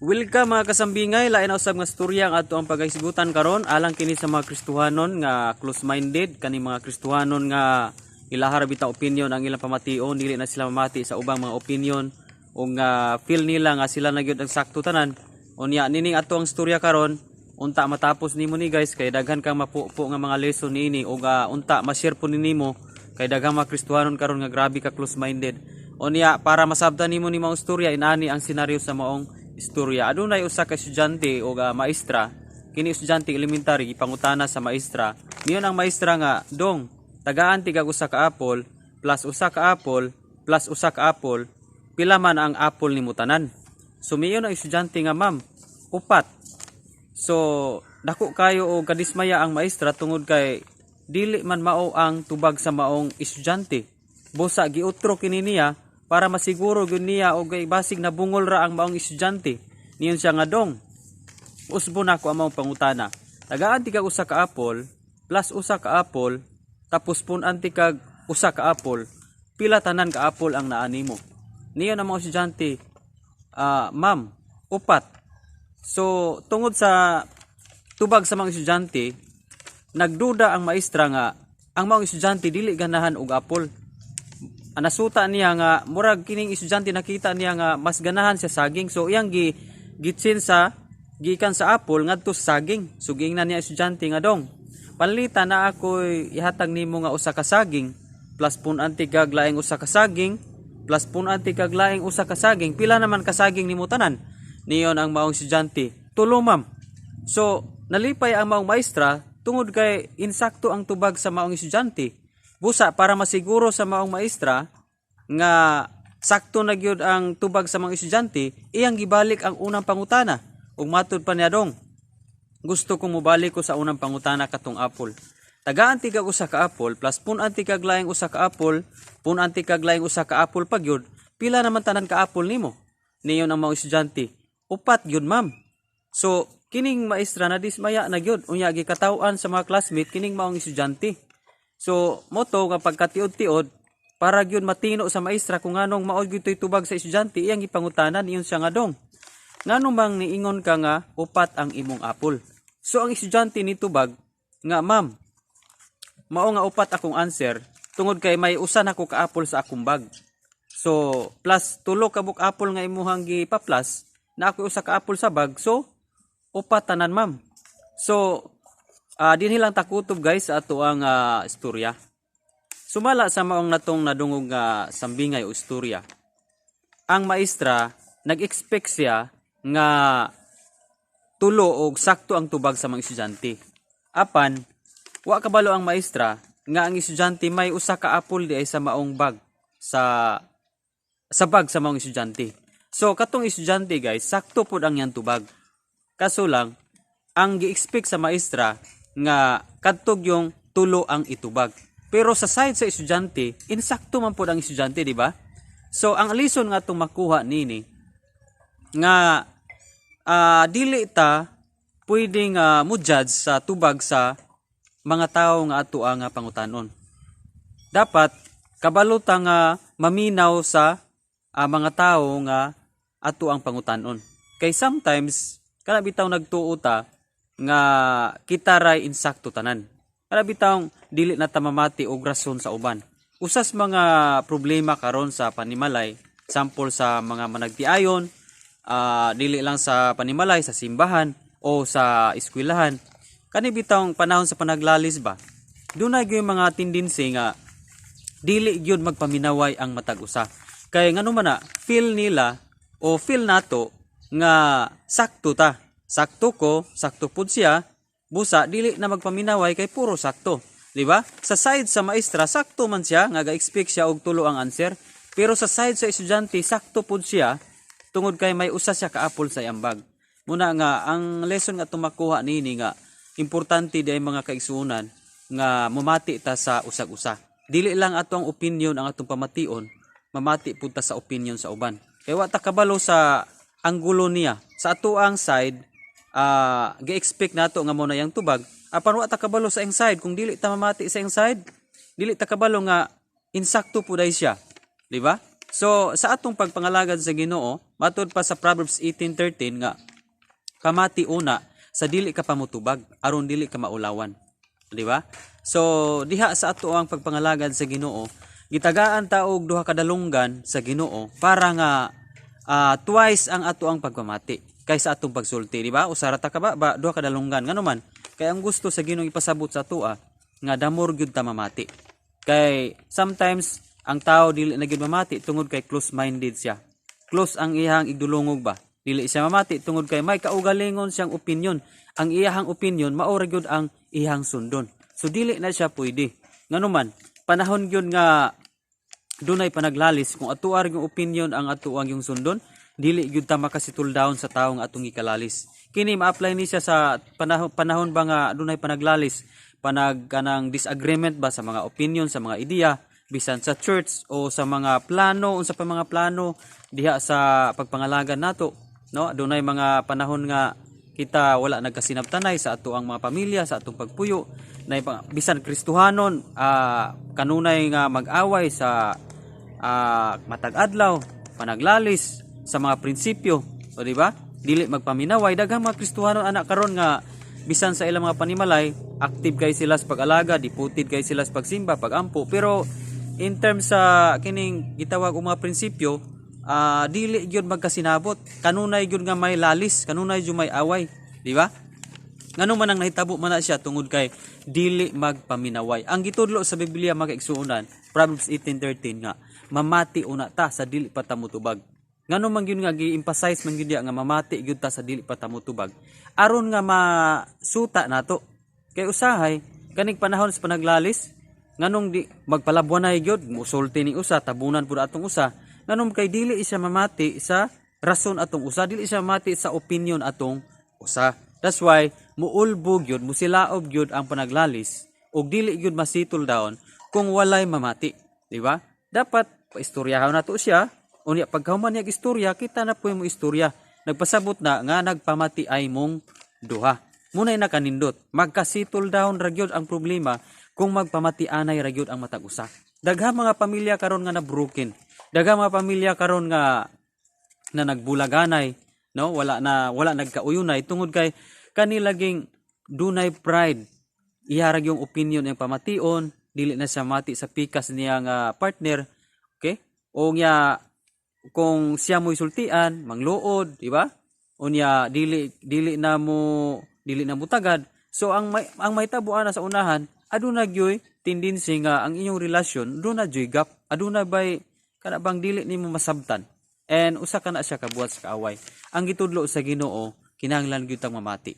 Welcome mga kasambingay, lain na usab nga storya ang ato ang pagahisgutan karon alang kini sa mga Kristohanon nga close-minded, kani mga Kristohanon nga ilahar bitaw opinion ang ilang pamation, dili na sila mamati sa ubang mga opinion o nga feel nila nga sila na gyud ang sakto tanan. Unya nining ato ang storya karon, unta matapos nimo ni guys kay daghan kang mapupo nga mga lesson niini o unta ma-share po nimo kay daghang mga Kristohanon karon nga grabe ka close-minded. Unya para masabtan nimo ni mga storya inani ang senaryo sa maong istorya. Adunay usa ka estudyante o maestra, kini estudyante elementary ipangutana sa maestra. Niyon ang maestra nga, dong, tagaan tigag usa ka apple plus usa ka apple plus usa ka apple, pila man ang apple nimo tanan? So miyon ang estudyante nga, ma'am, upat. So dako kayo o kadismaya ang maestra tungod kay dili man mao ang tubag sa maong estudyante. Busa giutro kini niya para masiguro gyud niya og basig na bungol ra ang maong estudyante. Niyon siya nga, dong, usbo na ko ang maong pangutana. Tagaan ti kag usa ka apple plus usa ka apple tapos punan ti kag usa ka apple, pila tanan ka apple ang naa nimo? Niyon ang mga estudyante, ma'am, upat. So tungod sa tubag sa mga estudyante, nagduda ang maestra nga ang mga estudyante dili ganahan og apple. Nasuta niya nga murag kining estudyante nakita niya nga mas ganahan siya saging, so iyang gitsin sa gikan sa apple ngadto sa saging. So giingnan niya estudyante nga, dong, panlita na ako ihatag nimo nga usa ka saging plus punanti kag laing usa ka saging plus punanti kag laing usa ka saging, pila naman ka saging nimo tanan? Niyon ang maong estudyante, tulo, ma'am. So nalipay ang maong maestra tungod kay insakto ang tubag sa maong estudyante. Busa para masiguro sa maong maestra nga sakto na gyud ang tubag sa mga estudyante, iyang gibalik ang unang pangutana. Ug matud pa niya, dong, gusto kong mobalik ko sa unang pangutana katong apple. Tagaan ti kag usa ka apple plus punan-ti kag laing usa ka apple, punan-ti kag laing usa ka apple pa gyud, pila naman tanan ka apple nimo? Niyon ang mga estudyante, upat gyud, ma'am. So kining maestra na dismaya na gyud, unya gikataw-an sa mga classmate kining maong estudyante. So moto nga pagkatiod-tiod para gyud matino sa maestra kung nganong mao gyud tubag sa estudyante, iyang gipangutanan niyon siya nga, dong, nganong bang niingon ka nga upat ang imong apple? So ang estudyante ni tubag nga, ma'am, mao nga upat akong answer tungod kay may usa na ko ka apple sa akong bag. So plus tulo ka buk apple nga imuhang gipa-plus na ako usa ka apple sa bag, so upat tanan, ma'am. So dinhi lang takutob guys sa ato ang istorya. Sumala sa maong natong nadungog nga sambingay o istorya, ang maestra nag-expect siya nga tulo og sakto ang tubag sa mga estudyante. Apan wa kabalo ang maestra nga ang estudyante may usa ka apple di ay sa maong bag sa bag sa maong estudyante. So katong estudyante guys, sakto pud ang yang tubag. Kaso lang ang gi-expect sa maestra nga kadtog yung tulo ang itubag. Pero sa side sa estudyante, insakto man pud ang estudyante, di ba? So ang lesson nga itong makuha nini nga dili ta pwedeng mo-judge sa tubag sa mga tao nga ato nga pangutanon. Dapat kabalo ta nga maminaw sa mga tao nga ato ang pangutanon. Kay sometimes kana bitaw nagtuo ta nga kita ray insakto tanan. Kana bitaw dili na ta mamati og rason sa uban. Usas mga problema karon sa panimalay, sample sa mga managtiayon, dili lang sa panimalay, sa simbahan o sa eskwelahan. Kani bitaw panahon sa panaglalis ba, dunay gyud mga tendency nga dili gyud magpaminaway ang matag usa. Kay ngano man na feel nila o feel nato nga sakto ta. Sakto ko, sakto pud siya, busa dili na magpaminaway kay puro sakto, di ba? Sa side sa maestra sakto man siya nga ga-expect siya og tulo ang answer, pero sa side sa estudyante sakto pud siya tungod kay may usa siya ka apple sa iyang bag. Muna nga ang lesson nga tumakuha nini nga importante diay mga kaigsuonan nga mamati ta sa usag-usa. Dili lang atong opinion ang atong pamation, mamati pud ta sa opinion sa uban. Kay wa ta kabalo sa anggulo niya. Sa ato ang side, gi-expect nato nga mo na yang tubag. Apan wa ta kabalo sa iyang side, kung dili ta mamati sa iyang side, dili ta kabalo nga insakto puday siya, di ba? So sa atong pagpangalagad sa Ginoo, matud pa sa Proverbs 18:13 nga pamati una sa dili ka pamutubag aron dili ka maulawan. Di ba? So diha sa ato ang pagpangalagad sa Ginoo, gitagaan ta og duha ka dalunggan sa Ginoo para nga twice ang ato ang pagpamati kaysa atong pagsulti, di ba? Usara ta ka ba duha ka dalunggan ngano man. Kay ang gusto sa Ginoo ipasabot sa atoa nga damor gyud ta mamati. Kay sometimes ang tao dili na gyud mamati tungod kay close-minded siya. Close ang iyang igdulungog ba? Dili siya mamati tungod kay may kaugalingon siyang opinion. Ang iyang opinion mao ra gyud ang iyang sundon. So dili na siya pwede. Ngano man, panahon gyud nga dunay panaglalis kung atuar yung opinion ang atuang yung sundon, dili gyud ta makasituldahon sa tawo nga atong ikalalis. Kini ma-apply ni siya sa panahon ba nga dunay panaglalis, kanang disagreement ba sa mga opinion, sa mga ideya, bisan sa church o sa mga plano, unsa pa mga plano diha sa pagpangalagan nato, no? Dunay mga panahon nga kita wala nagkasinabtanay sa ato ang mga pamilya, sa atong pagpuyo, na bisan Kristohanon kanunay nga mag-away sa matag adlaw, panaglalis sa mga prinsipyo, o di ba? Dili magpaminaway. Daghang mga Kristohanon anak karon nga bisan sa ilang mga panimalay, active kay sila sa pag-alaga, diputid kay sila sa pagsimba, pagampo, pero in terms sa kining gitawag og mga prinsipyo, dili gyud magkasinabot. Kanunay gyud nga may lalis, kanunay gyud may away, di ba? Ngano man ang nahitabo man na siya tungod kay dili magpaminaway. Ang gitudlo sa Biblia mga kaigsuonan, Proverbs 18:13 nga, mamati una ta sa dili pa ta mutubag. Ngano man gyud nga gi-emphasize man gyud nga mamati gyud ta sa dili pa ta mutubag. Aron nga masuta nato. Kay usahay kaning panahon sa panaglalis, nganong di magpalabuanay gyud, musulti ni usa, tabunan pud atong usa. Nganom kay dili siya mamati sa rason atong usa, dili siya mamati sa opinion atong usa. That's why muulbog gyud, musilaob gyud ang panaglalis ug dili gyud masitol daon kung walay mamati, di ba? Dapat paistoryahan nato siya. Unya pagkahuman niya istorya, kita na po mo istorya. Nagpasabot na nga nagpamati ay mong duha. Munay na kanindot, magkasitol daon ra gyud ang problema kung magpamati-anay ra gyud ang matag usa. Daghang mga pamilya karon nga na broken. Daghang mga pamilya karon nga na nagbulaganay, no? Wala nagkauyunay tungod kay kanilaging dunay pride. Iharag yung opinion ng pamation, dili na siya mati sa pikas niya nga partner, okay? O nya kung siya mo isultian, mangluod, di ba? Unya dili na mo tagad. So ang may tabuan na sa unahan, aduna gyoy tendency nga ang inyong relasyon aduna gyoy gap, aduna bay kana bang dili nimo masabtan. And usa ka na siya kabuhat sa kaaway. Ang gitudlo sa Ginoo, kinahanglan gyud tang mamati.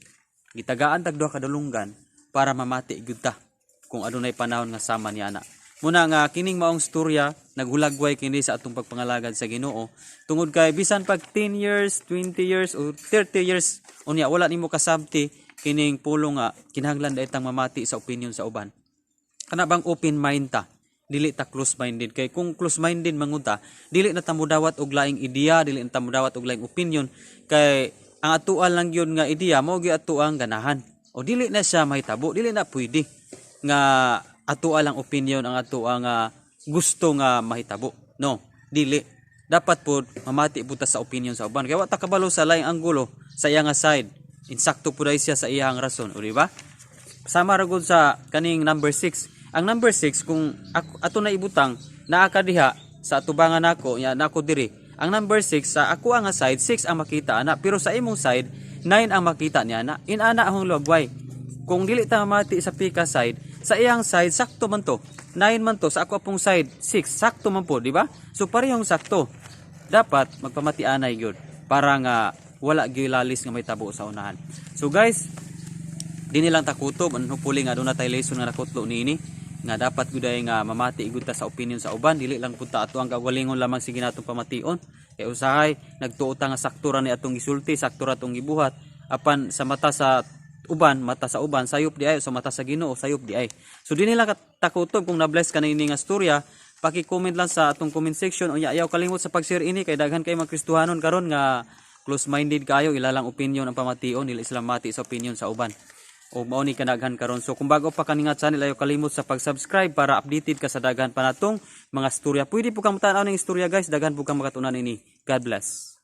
Gitagaan tag duha ka dalunggan para mamati gyud ta kung adunay panahon nga sama niya na. Muna nga kining maong storya naghulagway kini sa atong pagpangalagad sa Ginoo tungod kay bisan pag 10 years, 20 years o 30 years unya wala nimo kasabti kining pulong nga kinahanglan daitang mamati sa opinion sa uban. Kana bang open mind ta? Dili ta close-minded kay kung close-minded mangunta, dili na ta modawat og laing ideya, dili na ta modawat og laing opinion kay ang atuan lang gyud nga ideya mao gyud atuang ganahan. O dili na siya mahitabo, dili na pwede nga atua lang opinion ang atua nga gusto nga mahitabo. No, dili. Dapat po mamati po ta sa opinion sa uban. Kaya wa ta kabalo sa laing anggulo sa iyang side. Insakto po siya sa iyang rason, o di ba? Sama ra gud sa kaning number 6. Ang number 6 kung ato na ibutang naa ka diha sa atubangan nako, nya nako diri. Ang number 6 sa ako ang side 6 ang makita ana, pero sa imong side 9 ang makita niya na. Inana akong lugway. Kung dili ta mamati sa pika side, sa iyang side sakto man to. 9 man to sa ako apong side 6 sakto man po, di ba? So parehong sakto. Dapat magpamati-anay gyud para nga wala gyud lalis nga may tabo sa unahan. So guys, di nilang takutob ang hupuli nga doon na tayo lesson nga nakutlo niini nga dapat guday nga mamati igud ta sa opinion sa uban, dili lang punta ato ang kagalingon lamang sige natong pamation. Kay usahay nagtuo ta nga sakto ra ni atong gisulti, sakto ra atong gibuhat apan sa mata sa uban sayop di ay, sa mata sa Ginoo sayop di ay. So di nila takutob kung na-bless ka na ini nga storya, paki-comment lang sa atong comment section. Unya ayaw kalimot sa pag-share ini kay daghan kay mga Kristohanon karon nga close-minded kayo, ilalang opinion ang pamation, dili sila mati sa opinion sa uban. o mao ni kanaghan karon. So kung bago pa kaninga channel ayo kalimot sa pag-subscribe para updated ka sa daghan pa natong mga istorya. Pwede po kang tan-aw ning istorya guys, daghan po kang makatunan ini. God bless.